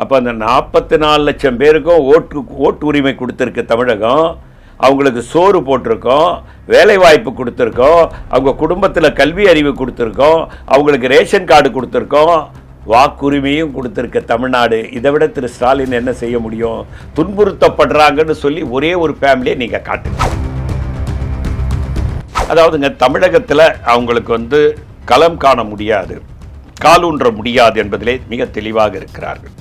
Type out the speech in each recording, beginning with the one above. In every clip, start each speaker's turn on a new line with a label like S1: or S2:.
S1: அப்போ அந்த 44 லட்சம் பேருக்கும் ஓட்டு உரிமை கொடுத்துருக்கு தமிழகம். அவங்களுக்கு சோறு போட்டிருக்கோம், வேலை வாய்ப்பு கொடுத்துருக்கோம், அவங்க குடும்பத்தில் கல்வி அறிவு கொடுத்துருக்கோம், அவங்களுக்கு ரேஷன் கார்டு கொடுத்துருக்கோம், வாக்குரிமையும் கொடுத்துருக்க தமிழ்நாடு. இதை விட திரு ஸ்டாலின் என்ன செய்ய முடியும்? துன்புறுத்தப்படுறாங்கன்னு சொல்லி ஒரே ஒரு ஃபேமிலியை நீங்கள் காட்டுங்க. அதாவதுங்க, தமிழகத்தில் அவங்களுக்கு களம் காண முடியாது, காலூன்ற முடியாது என்பதிலே மிக தெளிவாக இருக்கிறார்கள்.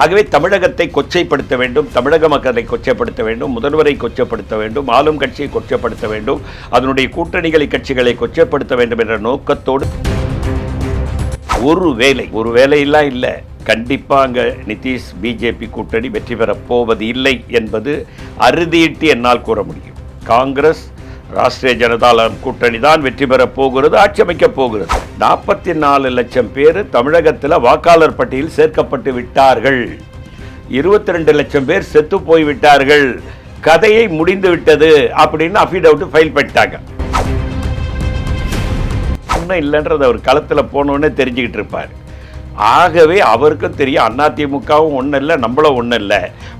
S1: ஆகவே தமிழகத்தை கொச்சைப்படுத்த வேண்டும், தமிழக மக்களை கொச்சைப்படுத்த வேண்டும், முதல்வரை கொச்சைப்படுத்த வேண்டும், ஆளும் கட்சியை கொச்சைப்படுத்த வேண்டும், அதனுடைய கூட்டணிகளை கட்சிகளை கொச்சைப்படுத்த வேண்டும் என்ற நோக்கத்தோடு ஒரு வேலையெல்லாம் இல்லை. கண்டிப்பாக அங்கே நிதிஷ் பிஜேபி கூட்டணி வெற்றி பெறப் போவது இல்லை என்பது அறுதியிட்டு என்னால் கூற முடியும். காங்கிரஸ் ராஷ்டிரிய ஜனதாதளம் கூட்டணி தான் வெற்றி பெறப் போகிறது, ஆட்சி அமைக்கப் போகிறது. 44 லட்சம் பேர் தமிழகத்தில் வாக்காளர் பட்டியலில் சேர்க்கப்பட்டு விட்டார்கள். 22 லட்சம் பேர் செத்து போய் விட்டார்கள். கதையை முடிந்து விட்டது அப்படின்னு அஃபிடவிட் ஃபைல் பண்ணிட்டாங்க. ஒன்றும் இல்லைன்றது அவர் களத்தில் போனோன்னே தெரிஞ்சுக்கிட்டு இருப்பார். ஆகவே அவருக்கும் தெரியும், அதிமுகவும் ஒன்றும் இல்லை, நம்மளும் ஒன்றும் இல்லை,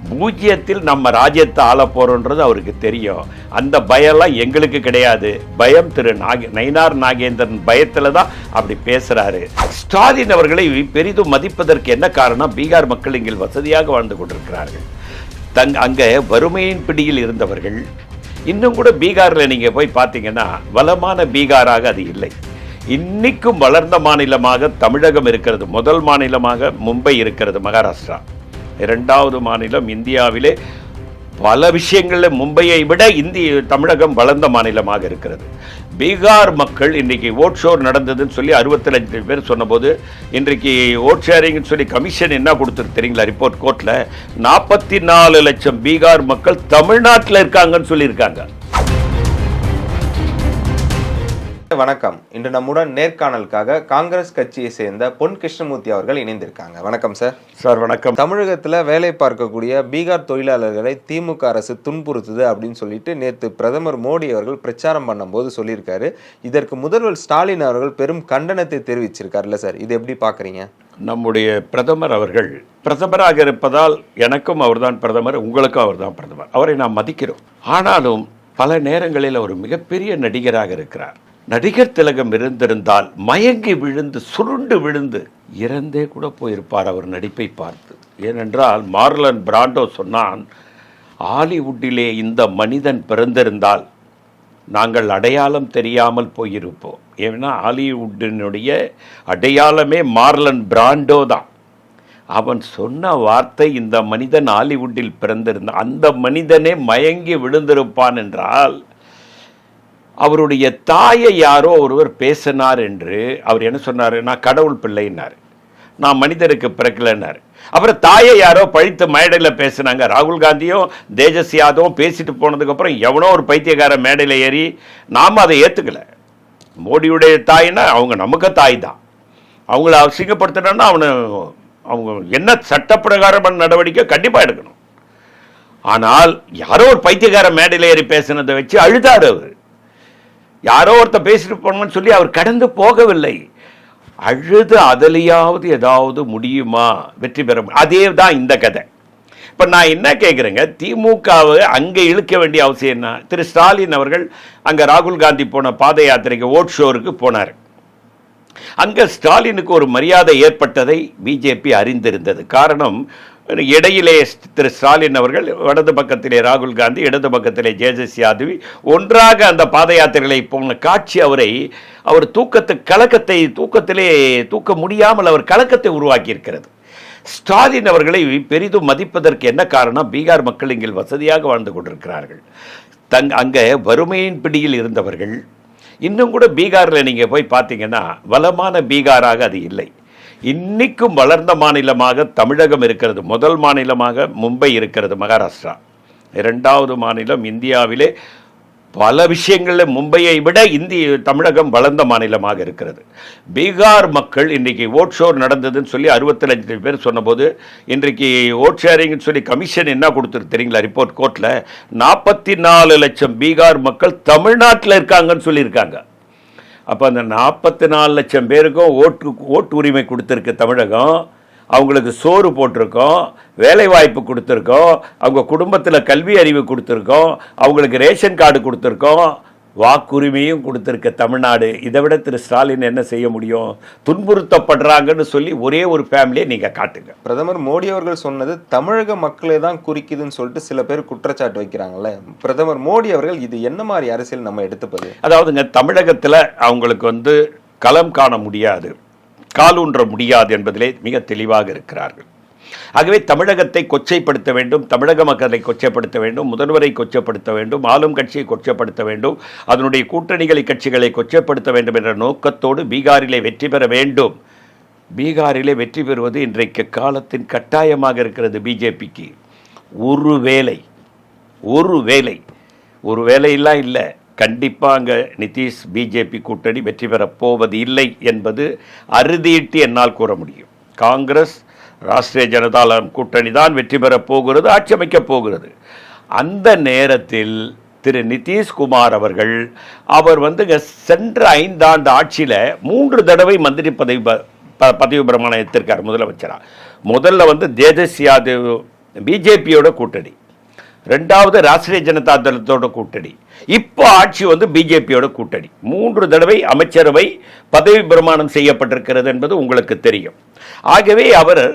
S1: பூஜ்ஜியத்தில் நம்ம ராஜ்யத்தை ஆள போகிறோன்றது அவருக்கு தெரியும். அந்த பயம்லாம் எங்களுக்கு கிடையாது. பயம் திரு நயினார் நாகேந்திரன் பயத்தில் தான் அப்படி பேசுகிறாரு. ஸ்டாலின் அவர்களை பெரிதும் மதிப்பதற்கு என்ன காரணம்? பீகார் மக்கள் இங்கே வசதியாக வாழ்ந்து கொண்டிருக்கிறார்கள். அங்கே வறுமையின் பிடியில் இருந்தவர்கள். இன்னும் கூட பீகாரில் நீங்கள் போய் பார்த்தீங்கன்னா வளமான பீகாராக அது இல்லை. இன்னைக்கும் வளர்ந்த மாநிலமாக தமிழகம் இருக்கிறது. முதல் மாநிலமாக மும்பை இருக்கிறது, மகாராஷ்டிரா. இரண்டாவது மாநிலம் இந்தியாவிலே பல விஷயங்களில் மும்பையை விட தமிழகம் வளர்ந்த மாநிலமாக இருக்கிறது. பீகார் மக்கள் இன்றைக்கி ஓட் ஷோர் நடந்ததுன்னு சொல்லி 65 பேர் சொன்னபோது, இன்றைக்கு ஓட் ஷேரிங்னு சொல்லி கமிஷன் என்ன கொடுத்துருக்கு தெரியுங்களா? ரிப்போர்ட் கோர்ட்டில் 44 லட்சம் பீகார் மக்கள் தமிழ்நாட்டில் இருக்காங்கன்னு சொல்லியிருக்காங்க.
S2: வணக்கம். இன்று நம்முடன் நேர்காணலுக்காக காங்கிரஸ் கட்சியை சேர்ந்த பொன் கிருஷ்ணமூர்த்தி அவர்கள் இணைந்திருக்காங்க. வணக்கம் சார்.
S1: சார் வணக்கம்.
S2: தமிழகத்தில் வேலை பார்க்கக்கூடிய பீகார் தொழிலாளர்களை திமுக அரசு துன்புறுத்துது அப்படின்னு சொல்லிட்டு நேற்று பிரதமர் மோடி அவர்கள் பிரச்சாரம் பண்ணும்போது சொல்லியிருக்காரு. இதற்கு முதல்வர் ஸ்டாலின் அவர்கள் பெரும் கண்டனத்தை தெரிவிச்சிருக்காருல்ல சார், இது எப்படி பார்க்குறீங்க?
S1: நம்முடைய பிரதமர் அவர்கள் பிரதமராக இருப்பதால் எனக்கும் அவர்தான் பிரதமர், உங்களுக்கும் அவர்தான் பிரதமர். அவரை நாம் மதிக்கிறோம். ஆனாலும் பல நேரங்களில் அவர் மிகப்பெரிய நடிகராக இருக்கிறார். நடிகர் திலகம் இருந்திருந்தால் மயங்கி விழுந்து சுருண்டு விழுந்து இறந்தே கூட போயிருப்பார் அவர் நடிப்பை பார்த்து. ஏனென்றால் மார்லன் பிராண்டோ சொன்னான், ஹாலிவுட்டிலே இந்த மனிதன் பிறந்திருந்தால் நாங்கள் அடையாளம் தெரியாமல் போயிருப்போம். ஏன்னா ஹாலிவுட்டினுடைய அடையாளமே மார்லன் பிராண்டோ தான். அவன் சொன்ன வார்த்தை, இந்த மனிதன் ஹாலிவுட்டில் பிறந்திருந்தான், அந்த மனிதனே மயங்கி விழுந்திருப்பான் என்றால், அவருடைய தாயை யாரோ ஒருவர் பேசினார் என்று அவர் என்ன சொன்னார்? நான் கடவுள் பிள்ளைன்னார், நான் மனிதருக்கு பிறக்கலைன்னார். அப்புறம் தாயை யாரோ பழித்து மேடையில் பேசினாங்க. ராகுல் காந்தியும் தேஜஸ்வி யாதவும் பேசிட்டு போனதுக்கப்புறம் எவனோ ஒரு பைத்தியக்கார மேடையில் ஏறி நாம் அதை ஏற்றுக்கலை. மோடியுடைய தாய்னா அவங்க நமக்கு தாய் தான். அவங்கள அசிங்கப்படுத்தினா அவங்க என்ன சட்டப்பிரகாரமான நடவடிக்கை கண்டிப்பாக எடுக்கணும். ஆனால் யாரோ ஒரு பைத்தியக்கார மேடையில் ஏறி பேசினதை வச்சு அழுதார் அவர். யாரோ ஒருத்தர் பேசிட்டு போனோம்னு சொல்லி அவர் கடந்து போகவில்லை. அழுது அதிலையாவது ஏதாவது முடியுமா வெற்றி பெற? அதே தான் இந்த கதை. இப்போ நான் என்ன கேட்குறேங்க, திமுகவை அங்கே இழுக்க வேண்டிய அவசியம் என்ன? திரு ஸ்டாலின் அவர்கள் அங்கே ராகுல் காந்தி போன பாத யாத்திரைக்கு ஓட் ஷோருக்கு போனார். அங்கே ஸ்டாலினுக்கு ஒரு மரியாதை ஏற்பட்டதை பிஜேபி அறிந்திருந்தது. காரணம், இடையிலே திரு ஸ்டாலின் அவர்கள் வலது பக்கத்திலே ராகுல் காந்தி, இடது பக்கத்திலே தேஜஸ்வி யாதவ் ஒன்றாக அந்த பாத யாத்திரைகளை போன காட்சி அவர் தூக்கத்திலே தூக்க முடியாமல் அவர் கலக்கத்தை உருவாக்கி இருக்கிறது. ஸ்டாலின் அவர்களை பெரிதும் மதிப்பதற்கு என்ன காரணம்? பீகார் மக்கள் இங்கே வசதியாக வாழ்ந்து கொண்டிருக்கிறார்கள். அங்கே வறுமையின் பிடியில் இருந்தவர்கள். இன்னும் கூட பீகாரில் நீங்கள் போய் பார்த்தீங்கன்னா வளமான பீகாராக அது இல்லை. இன்னைக்கும் வளர்ந்த மாநிலமாக தமிழகம் இருக்கிறது. முதல் மாநிலமாக மும்பை இருக்கிறது, மகாராஷ்டிரா. இரண்டாவது மாநிலம் இந்தியாவிலே பல விஷயங்களில் மும்பையை விட தமிழகம் வளர்ந்த மாநிலமாக இருக்கிறது. பீகார் மக்கள் இன்றைக்கி ஓட் ஷோர் நடந்ததுன்னு சொல்லி 65 பேர் சொன்னபோது, இன்றைக்கு ஓட் ஷேரிங்னு சொல்லி கமிஷன் என்ன கொடுத்துருக்கு தெரியுங்களா? ரிப்போர்ட் கோர்ட்டில் 44 லட்சம் பீகார் மக்கள் தமிழ்நாட்டில் இருக்காங்கன்னு சொல்லியிருக்காங்க. அப்போ அந்த 44 லட்சம் பேருக்கும் ஓட்டு உரிமை கொடுத்துருக்கு தமிழகம். அவங்களுக்கு சோறு போட்டிருக்கோம், வேலை வாய்ப்பு கொடுத்துருக்கோம், அவங்க குடும்பத்தில் கல்வி அறிவு கொடுத்துருக்கோம், அவங்களுக்கு ரேஷன் கார்டு கொடுத்துருக்கோம், வாக்குரிமையும் கொடுத்துருக்க தமிழ்நாடு. இதை விட திரு ஸ்டாலின் என்ன செய்ய முடியும்? துன்புறுத்தப்படுறாங்கன்னு சொல்லி ஒரே ஒரு ஃபேமிலியை நீங்கள் காட்டுங்க.
S2: பிரதமர் மோடி அவர்கள் சொன்னது தமிழக மக்களை தான் குறிக்குதுன்னு சொல்லிட்டு சில பேர் குற்றச்சாட்டு வைக்கிறாங்கல்ல. பிரதமர் மோடி அவர்கள் இது என்ன மாதிரி அரசியல் நம்ம எடுத்துப்பது?
S1: அதாவதுங்க, தமிழகத்தில் அவங்களுக்கு களம் காண முடியாது, காலூன்ற முடியாது என்பதிலே மிக தெளிவாக இருக்கிறார்கள். ஆகவே தமிழகத்தை கொச்சைப்படுத்த வேண்டும், தமிழக மக்களை கொச்சைப்படுத்த வேண்டும், முதல்வரை கொச்சைப்படுத்த வேண்டும், ஆளும் கட்சியை கொச்சைப்படுத்த வேண்டும், அதனுடைய கூட்டணிகளை கட்சிகளை கொச்சைப்படுத்த வேண்டும் என்ற நோக்கத்தோடு பீகாரிலே வெற்றி பெற வேண்டும். பீகாரிலே வெற்றி பெறுவது இன்றைக்கு காலத்தின் கட்டாயமாக இருக்கிறது பிஜேபிக்கு. ஒரு வேலையெல்லாம் இல்லை, கண்டிப்பாக அங்கே நிதிஷ் பிஜேபி கூட்டணி வெற்றி பெறப் போவது இல்லை என்பது அறுதியிட்டு என்னால் கூற முடியும். காங்கிரஸ் ராஷ்டிரிய ஜனதா கூட்டணி தான் வெற்றி பெறப் போகிறது, ஆட்சி அமைக்கப் போகிறது. அந்த நேரத்தில் திரு நிதிஷ்குமார் அவர்கள் சென்ற 5 ஆண்டு ஆட்சியில் 3 தடவை மந்திரி பதவி பிரமாணம் எடுத்திருக்கார் முதலமைச்சராக. முதல்ல தேஜஸ்வி யாதவ் பிஜேபியோட கூட்டணி, 2வது ராஷ்டிரிய ஜனதா தளத்தோட கூட்டணி, இப்போ ஆட்சி பிஜேபியோட கூட்டணி. 3 தடவை அமைச்சரவை பதவி பிரமாணம் செய்யப்பட்டிருக்கிறது என்பது உங்களுக்கு தெரியும். ஆகவே அவர்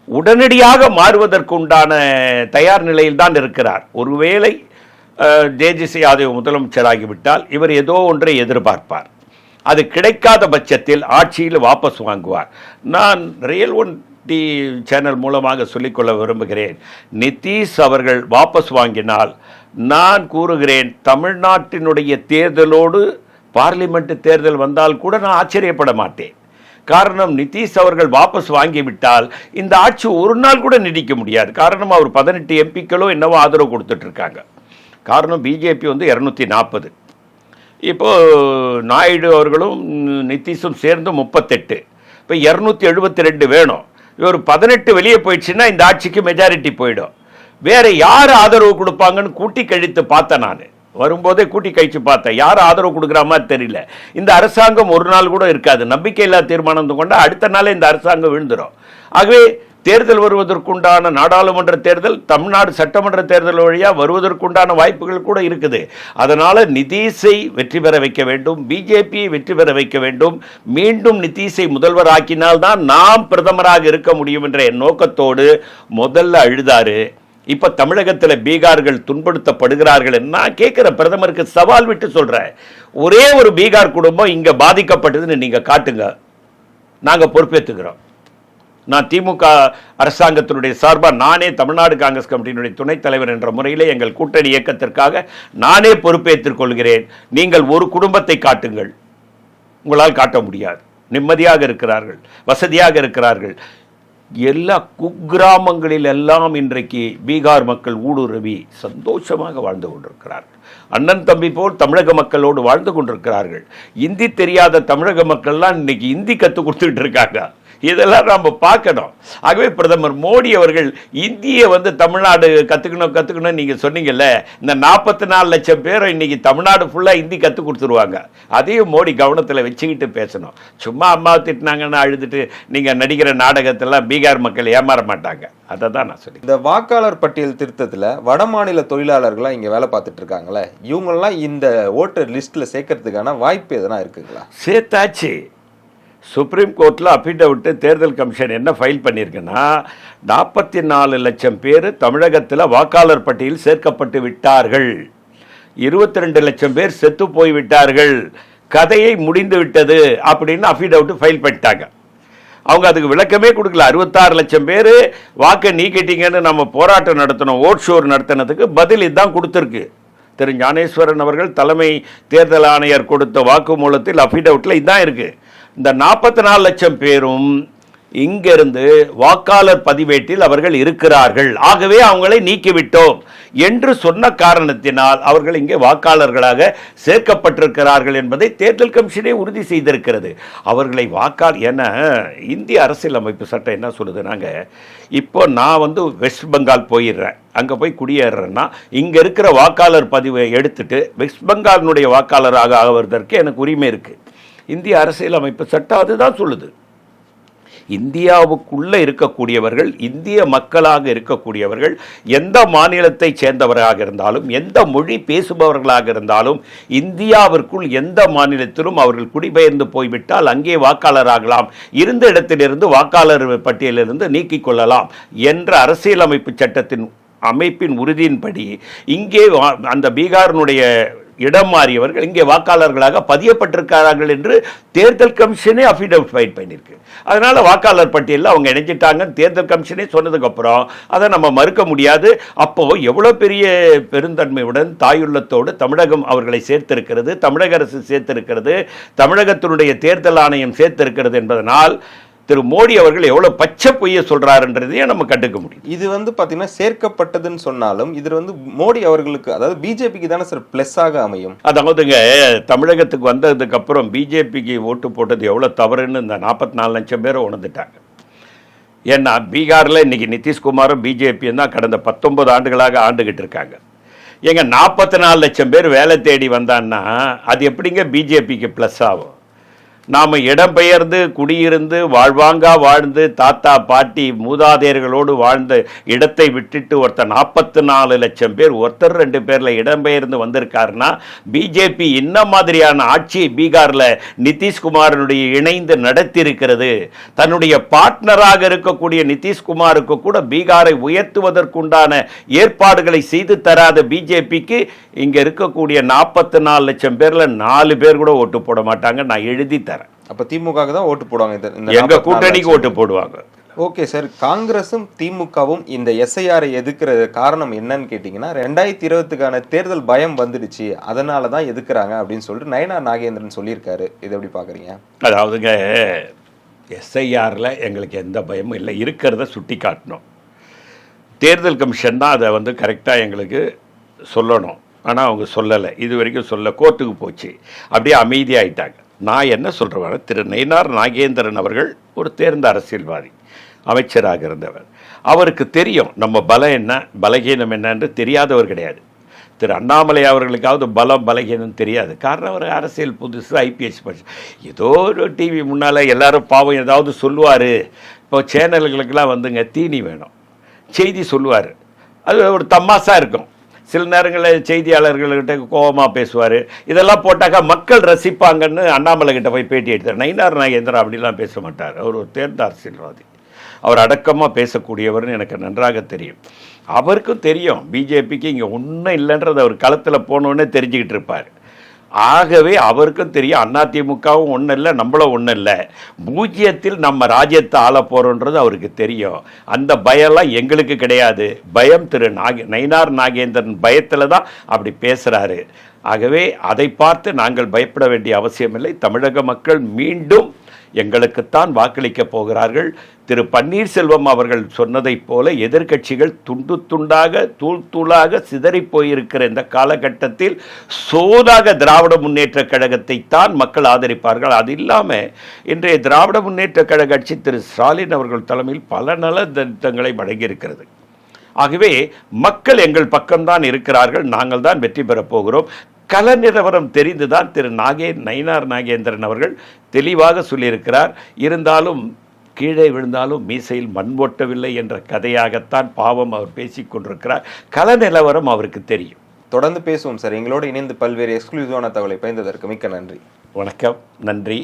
S1: உடனடியாக மாறுவதற்குண்டான தயார் நிலையில் தான் இருக்கிறார். ஒருவேளை தேஜஸ்வி யாதவ் முதலமைச்சராகிவிட்டால் இவர் ஏதோ ஒன்றை எதிர்பார்ப்பார். அது கிடைக்காத பட்சத்தில் ஆட்சியில் வாபஸ் வாங்குவார். நான் ரியல் ஒன் சேனல் மூலமாக சொல்லிக்கொள்ள விரும்புகிறேன், நிதிஷ் அவர்கள் வாபஸ் வாங்கினால் நான் கூறுகிறேன், தமிழ்நாட்டினுடைய தேர்தலோடு பார்லிமெண்ட் தேர்தல் வந்தால் கூட நான் ஆச்சரியப்பட மாட்டேன். காரணம், நிதிஷ் அவர்கள் வாபஸ் வாங்கிவிட்டால் இந்த ஆட்சி ஒரு நாள் கூட நீடிக்க முடியாது. காரணம், அவர் 18 எம்பிக்களோ என்னவோ ஆதரவு கொடுத்துட்டு இருக்காங்க. காரணம், பிஜேபி 240, இப்போ நாயுடு அவர்களும் நிதிஷும் சேர்ந்து 38, இப்போ 272 வேணும். இவர் 18 வெளியே போயிடுச்சுன்னா இந்த ஆட்சிக்கு மெஜாரிட்டி போயிடும். வேற யார் ஆதரவு கொடுப்பாங்கன்னு கூட்டி கழித்து பார்த்தேன். நான் வரும்போதே கூட்டி கழிச்சு பார்த்தேன், யார் ஆதரவு கொடுக்குற மாதிரி தெரியல. இந்த அரசாங்கம் ஒரு நாள் கூட இருக்காது. நம்பிக்கையில்லா தீர்மானம் கொண்டா அடுத்த நாளே இந்த அரசாங்கம் விழுந்துடும். ஆகவே தேர்தல் வருவதற்குண்டான நாடாளுமன்ற தேர்தல், தமிழ்நாடு சட்டமன்ற தேர்தல் வழியாக வருவதற்குண்டான வாய்ப்புகள் கூட இருக்குது. அதனால் நிதிஷை வெற்றி பெற வைக்க வேண்டும், பிஜேபியை வெற்றி பெற வைக்க வேண்டும். மீண்டும் நிதிஷை முதல்வர் ஆக்கினால்தான் நாம் பிரதமராக இருக்க முடியும் என்ற நோக்கத்தோடு முதல்ல அழுதாரு. இப்போ தமிழகத்தில் பீகார்கள் துன்படுத்தப்படுகிறார்கள். நான் கேட்குற பிரதமருக்கு சவால் விட்டு சொல்கிறேன், ஒரே ஒரு பீகார் குடும்பம் இங்கே பாதிக்கப்பட்டதுன்னு நீங்கள் காட்டுங்க, நாங்கள் பொறுப்பேற்றுக்கிறோம். நான் திமுக அரசாங்கத்தினுடைய சார்பாக நானே தமிழ்நாடு காங்கிரஸ் கமிட்டியினுடைய துணைத் தலைவர் என்ற முறையிலே எங்கள் கூட்டணி இயக்கத்திற்காக நானே பொறுப்பேற்றுக் கொள்கிறேன். நீங்கள் ஒரு குடும்பத்தை காட்டுங்கள், உங்களால் காட்ட முடியாது. நிம்மதியாக இருக்கிறார்கள், வசதியாக இருக்கிறார்கள். எல்லா குக்கிராமங்களில் எல்லாம் இன்றைக்கு பீகார் மக்கள் ஊடுருவி சந்தோஷமாக வாழ்ந்து கொண்டிருக்கிறார்கள். அண்ணன் தம்பி போல் தமிழக மக்களோடு வாழ்ந்து கொண்டிருக்கிறார்கள். இந்தி தெரியாத தமிழக மக்கள்லாம் இன்னைக்கு இந்தி கற்றுக் கொடுத்துட்டு இருக்காங்க. இதெல்லாம் நம்ம பார்க்கணும். ஆகவே பிரதமர் மோடி அவர்கள் இந்தியை தமிழ்நாடு கற்றுக்கணும் நீங்கள் சொன்னீங்கல்ல, இந்த 44 லட்சம் பேரை இன்னைக்கு தமிழ்நாடு ஃபுல்லாக இந்தி கற்றுக் கொடுத்துருவாங்க. அதையும் மோடி கவனத்தில் வச்சுக்கிட்டு பேசணும். சும்மா அம்மா திட்டினாங்கன்னு அழுதுட்டு நீங்கள் நடிக்கிற நாடகத்தெல்லாம் பீகார் மக்கள் ஏமாற மாட்டாங்க. அதை தான் நான் சொல்லி.
S2: இந்த வாக்காளர் பட்டியல் திருத்தத்தில் வட மாநில தொழிலாளர்களாக இங்கே வேலை பார்த்துட்டு இருக்காங்களே, இவங்கெல்லாம் இந்த ஓட்டர் லிஸ்ட்டில் சேர்க்கறதுக்கான வாய்ப்பு எதனா இருக்குங்களா?
S1: சேர்த்தாச்சு. சுப்ரீம் கோர்ட்டில் அஃபிடவிட்டு தேர்தல் கமிஷன் என்ன ஃபைல் பண்ணியிருக்குன்னா, 44 லட்சம் பேர் தமிழகத்தில் வாக்காளர் பட்டியலில் சேர்க்கப்பட்டு விட்டார்கள், 22 லட்சம் பேர் செத்து போய் விட்டார்கள், கதையை முடிந்து விட்டது அப்படின்னு அஃபிடவிட்டு ஃபைல் பண்ணிட்டாங்க. அவங்க அதுக்கு விளக்கமே கொடுக்கல. 66 லட்சம் பேர் வாக்கை நீக்கிட்டீங்கன்னு நம்ம போராட்டம் நடத்தணும், ஓட் ஷோர் நடத்தினதுக்கு பதில் இதுதான் கொடுத்துருக்கு. திரு ஞானேஸ்வரன் அவர்கள் தலைமை தேர்தல் ஆணையர் கொடுத்த வாக்குமூலத்தில் அஃபிடவிட்டில் இதுதான் இருக்குது. இந்த 44 லட்சம் பேரும் இங்கிருந்து வாக்காளர் பதிவேட்டில் அவர்கள் இருக்கிறார்கள், ஆகவே அவங்களை நீக்கிவிட்டோம் என்று சொன்ன காரணத்தினால் அவர்கள் இங்கே வாக்காளர்களாக சேர்க்கப்பட்டிருக்கிறார்கள் என்பதை தேர்தல் கமிஷனே உறுதி செய்திருக்கிறது. அவர்களை என இந்திய அரசியலமைப்பு சட்டம் என்ன சொல்லுது, நாங்கள் இப்போ நான் வெஸ்ட் பெங்கால் போயிடுறேன், அங்கே போய் குடியேறேன்னா இங்கே இருக்கிற வாக்காளர் பதிவை எடுத்துட்டு வெஸ்ட் பெங்காலினுடைய வாக்காளராக ஆவதற்கு எனக்கு உரிமை இருக்குது. இந்திய அரசியலமைப்பு சட்டம் அதுதான் சொல்லுது. இந்தியாவுக்குள்ளே இருக்கக்கூடியவர்கள், இந்திய மக்களாக இருக்கக்கூடியவர்கள், எந்த மாநிலத்தை சேர்ந்தவராக இருந்தாலும், எந்த மொழி பேசுபவர்களாக இருந்தாலும், இந்தியாவிற்குள் எந்த மாநிலத்திலும் அவர்கள் குடிபெயர்ந்து போய்விட்டால் அங்கே வாக்காளராகலாம், இருந்த இடத்திலிருந்து வாக்காளர் பட்டியலிலிருந்து நீக்கிக் கொள்ளலாம் என்ற அரசியலமைப்பு சட்டத்தின் அமைப்பின் உறுதியின்படி இங்கே அந்த பீகாரினுடைய இடம் மாறியவர்கள் இங்கே வாக்காளர்களாக பதியப்பட்டிருக்கிறார்கள் என்று தேர்தல் கமிஷனே அஃபிடவிட் ஃபைல் பண்ணியிருக்கு. அதனால வாக்காளர் பட்டியலில் அவங்க இணைஞ்சிட்டாங்க. தேர்தல் கமிஷனே சொன்னதுக்கு அப்புறம் அதை நம்ம மறுக்க முடியாது. அப்போ எவ்வளோ பெரிய பெருந்தன்மையுடன் தாயுள்ளத்தோடு தமிழகம் அவர்களை சேர்த்திருக்கிறது, தமிழக அரசு சேர்த்திருக்கிறது, தமிழகத்தினுடைய தேர்தல் ஆணையம் சேர்த்திருக்கிறது என்பதனால் திரு மோடி அவர்கள் எவ்வளவு பச்சை பொய்ய சொல்றாருன்றதையே நம்ம கண்டுக்க முடியும்.
S2: இது பாத்தீங்கன்னா சேர்க்கப்பட்டதுன்னு சொன்னாலும் இது மோடி அவர்களுக்கு, அதாவது பிஜேபிக்கு தானே சார் பிளஸ் ஆக அமையும்.
S1: அதாவதுங்க, தமிழகத்துக்கு வந்ததுக்கு அப்புறம் பிஜேபிக்கு ஓட்டு போட்டது எவ்வளவு தவறுன்னு இந்த 44 லட்சம் பேரை உணர்ந்துட்டாங்க. ஏன்னா பீகாரில் இன்னைக்கு நிதிஷ்குமாரும் பிஜேபியும் தான் கடந்த 19 ஆண்டுகளாக ஆண்டுகிட்டு இருக்காங்க. எங்க 44 லட்சம் பேர் வேலை தேடி வந்தான்னா அது எப்படிங்க பிஜேபிக்கு பிளஸ் ஆகும்? நாம் இடம்பெயர்ந்து குடியிருந்து வாழ்வாங்கா வாழ்ந்து தாத்தா பாட்டி மூதாதையர்களோடு வாழ்ந்த இடத்தை விட்டுட்டு ஒருத்தர் 44 லட்சம் பேர் ஒருத்தர் 2 பேரில் இடம்பெயர்ந்து வந்திருக்காருன்னா பிஜேபி என்ன மாதிரியான ஆட்சியை பீகாரில் நிதிஷ்குமாரனுடைய இணைந்து நடத்தியிருக்கிறது. தன்னுடைய பார்ட்னராக இருக்கக்கூடிய நிதிஷ்குமாருக்கு கூட பீகாரை உயர்த்துவதற்குண்டான ஏற்பாடுகளை செய்து தராத பிஜேபிக்கு இங்கே இருக்கக்கூடிய 44 லட்சம் பேரில் 4 பேர் கூட ஓட்டு போட மாட்டாங்க. நான் எழுதி தரேன்.
S2: அப்ப திமுக தான் ஓட்டு போடுவாங்க,
S1: எங்க கூட்டணிக்கு ஓட்டு போடுவாங்க.
S2: ஓகே சார், காங்கிரஸும் திமுகவும் இந்த எஸ்ஐஆரை எதிர்க்கிற காரணம் என்னன்னு கேட்டீங்கன்னா 2020க்கான தேர்தல் பயம் வந்துடுச்சு, அதனால தான் எதிர்க்கிறாங்க அப்படின்னு சொல்லிட்டு நயனார் நாகேந்திரன் சொல்லியிருக்காரு. இதை எப்படி பாக்குறீங்க?
S1: அதாவதுங்க, எஸ்ஐஆர்ல எங்களுக்கு எந்த பயமும் இல்லை, இருக்கிறத சுட்டி காட்டணும். தேர்தல் கமிஷன் தான் அதை கரெக்டாக எங்களுக்கு சொல்லணும். ஆனால் அவங்க சொல்லலை, இது வரைக்கும் சொல்ல, கோர்ட்டுக்கு போச்சு, அப்படியே அமைதியாயிட்டாங்க. நான் என்ன சொல்கிறேன், திரு நயினார் நாகேந்திரன் அவர்கள் ஒரு தேர்ந்த அரசியல்வாதி, அமைச்சராக இருந்தவர். அவருக்கு தெரியும் நம்ம பலம் என்ன பலகீனம் என்னன்னு தெரியாதவர் கிடையாது. திரு அண்ணாமலை அவர்களுக்காவது பலம் பலகீனம் தெரியாது. காரணம் அவர் அரசியல் புதுசு, ஐபிஎஸ் படிச்சு, ஏதோ ஒரு டிவி முன்னால் எல்லாரும் பாவம் ஏதாவது சொல்லுவார். இப்போ சேனல்களுக்கெல்லாம் தீனி வேணும், செய்தி சொல்லுவார், அது ஒரு தமாசா இருக்கும். சில நேரங்களில் செய்தியாளர்கள்கிட்ட கோபமாக பேசுவார். இதெல்லாம் போட்டாக்கா மக்கள் ரசிப்பாங்கன்னு அண்ணாமலை கிட்ட போய் பேட்டி எடுத்தார். நயினார் நாகேந்திரன் அப்படிலாம் பேச மாட்டார். அவர் ஒரு தேர்ந்த அரசியல்வாதி, அவர் அடக்கமாக பேசக்கூடியவர்னு எனக்கு நன்றாக தெரியும். அவருக்கும் தெரியும் பிஜேபிக்கு இங்கே ஒன்றும் இல்லைன்றது அவர் களத்தில் போனோன்னே தெரிஞ்சுக்கிட்டு இருப்பார். ஆகவே அவருக்கும் தெரியும் அதிமுகவும் ஒன்றும் இல்லை, நம்மளும் ஒன்றும் இல்லை, பூஜ்ஜியத்தில் நம்ம ராஜ்யத்தை ஆள போகிறோன்றது அவருக்கு தெரியும். அந்த பயம்லாம் எங்களுக்கு கிடையாது. பயம் திரு நயினார் நாகேந்திரன் பயத்தில் தான் அப்படி பேசுகிறாரு. ஆகவே அதை பார்த்து நாங்கள் பயப்பட வேண்டிய அவசியமில்லை. தமிழக மக்கள் மீண்டும் எங்களுக்குத்தான் வாக்களிக்கப் போகிறார்கள். திரு பன்னீர்செல்வம் அவர்கள் சொன்னதைப் போல எதிர்க்கட்சிகள் துண்டு துண்டாக தூள் தூளாக சிதறி போயிருக்கிற இந்த காலகட்டத்தில் சோதாக திராவிட முன்னேற்ற கழகத்தை தான் மக்கள் ஆதரிப்பார்கள். அது இல்லாமல் இன்றைய திராவிட முன்னேற்ற கழக கட்சி திரு ஸ்டாலின் அவர்கள் தலைமையில் பல நல திட்டங்களை வழங்கியிருக்கிறது. ஆகவே மக்கள் எங்கள் பக்கம்தான் இருக்கிறார்கள், நாங்கள் தான் வெற்றி பெறப் போகிறோம். கள நிலவரம் தெரிந்துதான் திரு நயினார் நாகேந்திரன் அவர்கள் தெளிவாக சொல்லியிருக்கிறார். இருந்தாலும் கீழே விழுந்தாலும் மீசையில் மண் ஓட்டவில்லை என்ற கதையாகத்தான் பாவம் அவர் பேசிக் கொண்டிருக்கிறார். கள நிலவரம் அவருக்கு தெரியும்.
S2: தொடர்ந்து பேசுவோம் சார். எங்களோடு இணைந்து பல்வேறு எக்ஸ்க்ளூசிவான தகவலை பயந்ததற்கு மிக்க நன்றி.
S1: வணக்கம், நன்றி.